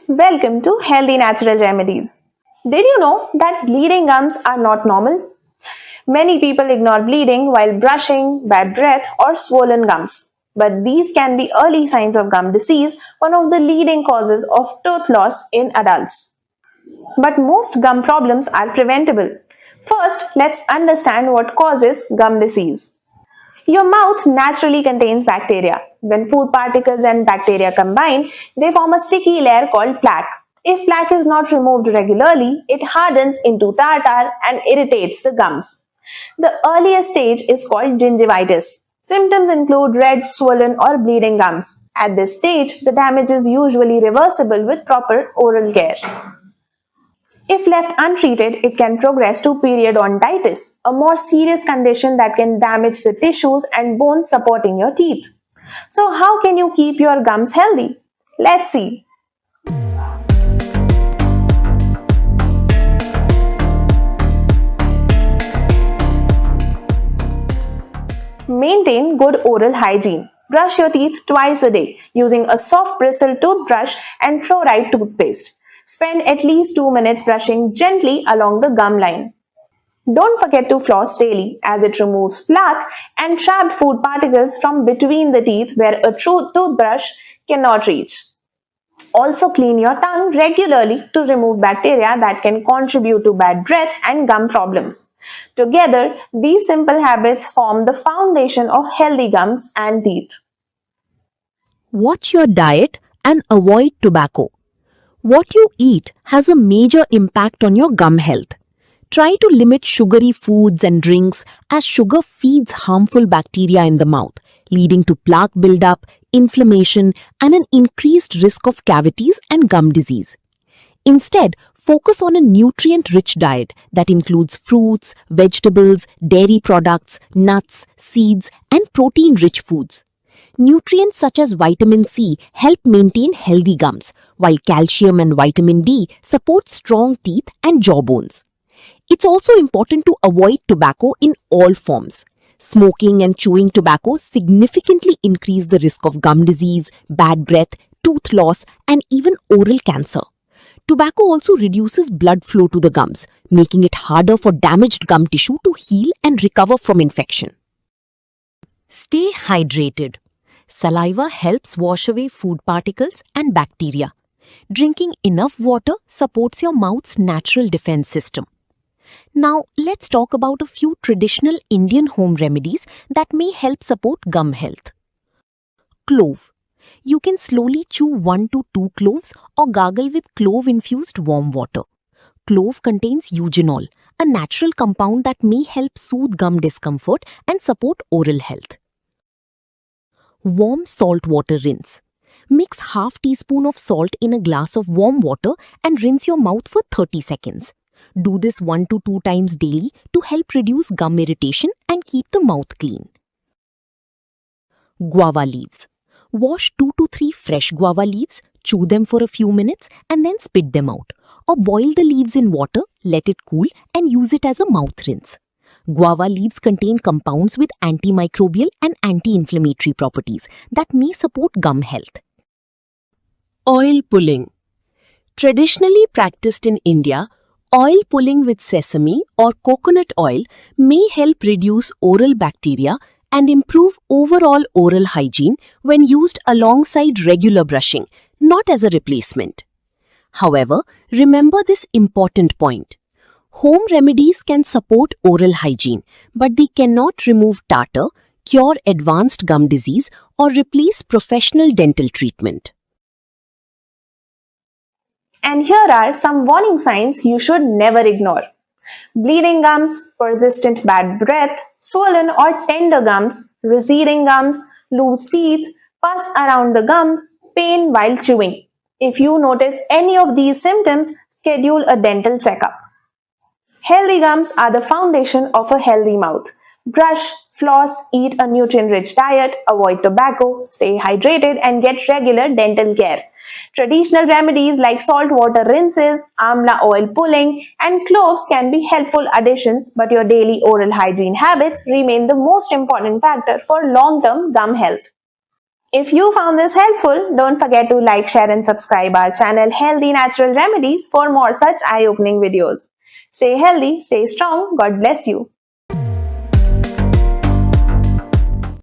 Welcome to Healthy Natural Remedies. Did you know that bleeding gums are not normal? Many people ignore bleeding while brushing, bad breath, or swollen gums. But these can be early signs of gum disease, one of the leading causes of tooth loss in adults. But most gum problems are preventable. First, let's understand what causes gum disease. Your mouth naturally contains bacteria. When food particles and bacteria combine, they form a sticky layer called plaque. If plaque is not removed regularly, it hardens into tartar and irritates the gums. The earliest stage is called gingivitis. Symptoms include red, swollen, or bleeding gums. At this stage, the damage is usually reversible with proper oral care. If left untreated, it can progress to periodontitis, a more serious condition that can damage the tissues and bones supporting your teeth. So, how can you keep your gums healthy? Let's see. Maintain good oral hygiene. Brush your teeth twice a day using a soft bristle toothbrush and fluoride toothpaste. Spend at least 2 minutes brushing gently along the gum line. Don't forget to floss daily as it removes plaque and trapped food particles from between the teeth where a true toothbrush cannot reach. Also clean your tongue regularly to remove bacteria that can contribute to bad breath and gum problems. Together, these simple habits form the foundation of healthy gums and teeth. Watch your diet and avoid tobacco. What you eat has a major impact on your gum health. Try to limit sugary foods and drinks as sugar feeds harmful bacteria in the mouth, leading to plaque buildup, inflammation, and an increased risk of cavities and gum disease. Instead, focus on a nutrient-rich diet that includes fruits, vegetables, dairy products, nuts, seeds, and protein-rich foods. Nutrients such as vitamin C help maintain healthy gums, while calcium and vitamin D support strong teeth and jawbones. It's also important to avoid tobacco in all forms. Smoking and chewing tobacco significantly increase the risk of gum disease, bad breath, tooth loss, and even oral cancer. Tobacco also reduces blood flow to the gums, making it harder for damaged gum tissue to heal and recover from infection. Stay hydrated. Saliva helps wash away food particles and bacteria. Drinking enough water supports your mouth's natural defense system. Now, let's talk about a few traditional Indian home remedies that may help support gum health. Clove. You can slowly chew 1 to 2 cloves or gargle with clove-infused warm water. Clove contains eugenol, a natural compound that may help soothe gum discomfort and support oral health. Warm salt water rinse. Mix half teaspoon of salt in a glass of warm water and rinse your mouth for 30 seconds. Do this 1 to 2 times daily to help reduce gum irritation and keep the mouth clean. Guava leaves. Wash 2 to 3 fresh guava leaves, chew them for a few minutes and then spit them out. Or boil the leaves in water, let it cool and use it as a mouth rinse. Guava leaves contain compounds with antimicrobial and anti-inflammatory properties that may support gum health. Oil pulling. Traditionally practiced in India, oil pulling with sesame or coconut oil may help reduce oral bacteria and improve overall oral hygiene when used alongside regular brushing, not as a replacement. However, remember this important point. Home remedies can support oral hygiene, but they cannot remove tartar, cure advanced gum disease, or replace professional dental treatment. And here are some warning signs you should never ignore. Bleeding gums, persistent bad breath, swollen or tender gums, receding gums, loose teeth, pus around the gums, pain while chewing. If you notice any of these symptoms, schedule a dental checkup. Healthy gums are the foundation of a healthy mouth. Brush, floss, eat a nutrient-rich diet, avoid tobacco, stay hydrated, and get regular dental care. Traditional remedies like salt water rinses, amla oil pulling, and cloves can be helpful additions, but your daily oral hygiene habits remain the most important factor for long-term gum health. If you found this helpful, don't forget to like, share, and subscribe our channel Healthy Natural Remedies for more such eye opening videos. Stay healthy, stay strong. God bless you.